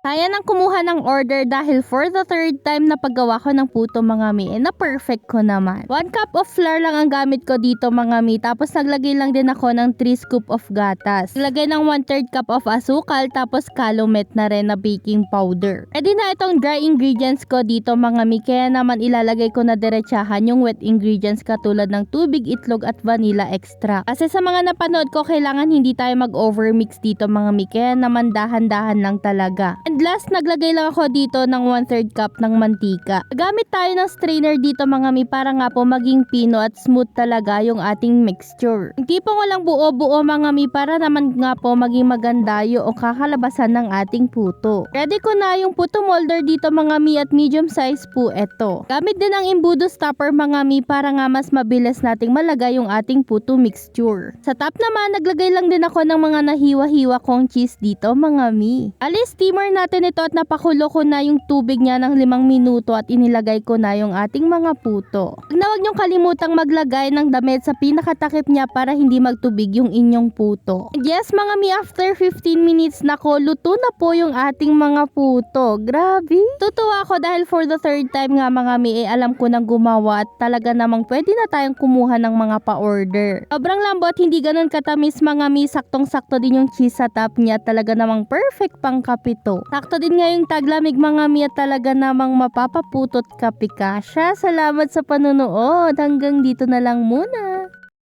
Kaya nang kumuha ng order dahil for the third time na paggawa ko ng puto mga mi, na perfect ko naman. 1 cup of flour lang ang gamit ko dito mga mi, tapos naglagay lang din ako ng 3 scoop of gatas. Naglagay ng 1/3 cup of asukal, tapos calumet na rin na baking powder. E di na itong dry ingredients ko dito mga mi, kaya naman ilalagay ko na diretsahan yung wet ingredients katulad ng tubig, itlog at vanilla extra. Kasi sa mga napanood ko, kailangan hindi tayo mag-overmix dito mga mi, kaya naman dahan-dahan lang talaga. And last, naglagay lang ako dito ng 1/3 cup ng mantika. Gamit tayo ng strainer dito mga mi para nga po maging pino at smooth talaga yung ating mixture. Hindi po walang buo-buo mga mi para naman nga po maging maganda yung kakalabasan ng ating puto. Ready ko na yung puto molder dito mga mi at medium size po ito. Gamit din ang embudo stopper mga mi para nga mas mabilis nating malagay yung ating puto mixture. Sa top naman, naglagay lang din ako ng mga nahiwa-hiwa kong cheese dito mga mi. Steamer natin ito at napakulo ko na yung tubig niya ng 5 minuto at inilagay ko na yung ating mga puto. Huwag niyong kalimutang maglagay ng damit sa pinakatakip niya para hindi magtubig yung inyong puto. And yes mga mi, after 15 minutes nako, luto na po yung ating mga puto. Grabe! Tutuwa ako dahil for the third time nga mga mi, alam ko nang gumawa at talaga namang pwede na tayong kumuha ng mga pa-order. Sobrang lambot, hindi ganun katamis mga mi, saktong-sakto din yung cheese sa top niya, talaga namang perfect pang kapito. Sakto din nga yung taglamig mga mi at talaga namang mapapaputot kapika siya. Salamat sa panunood. Hanggang dito na lang muna.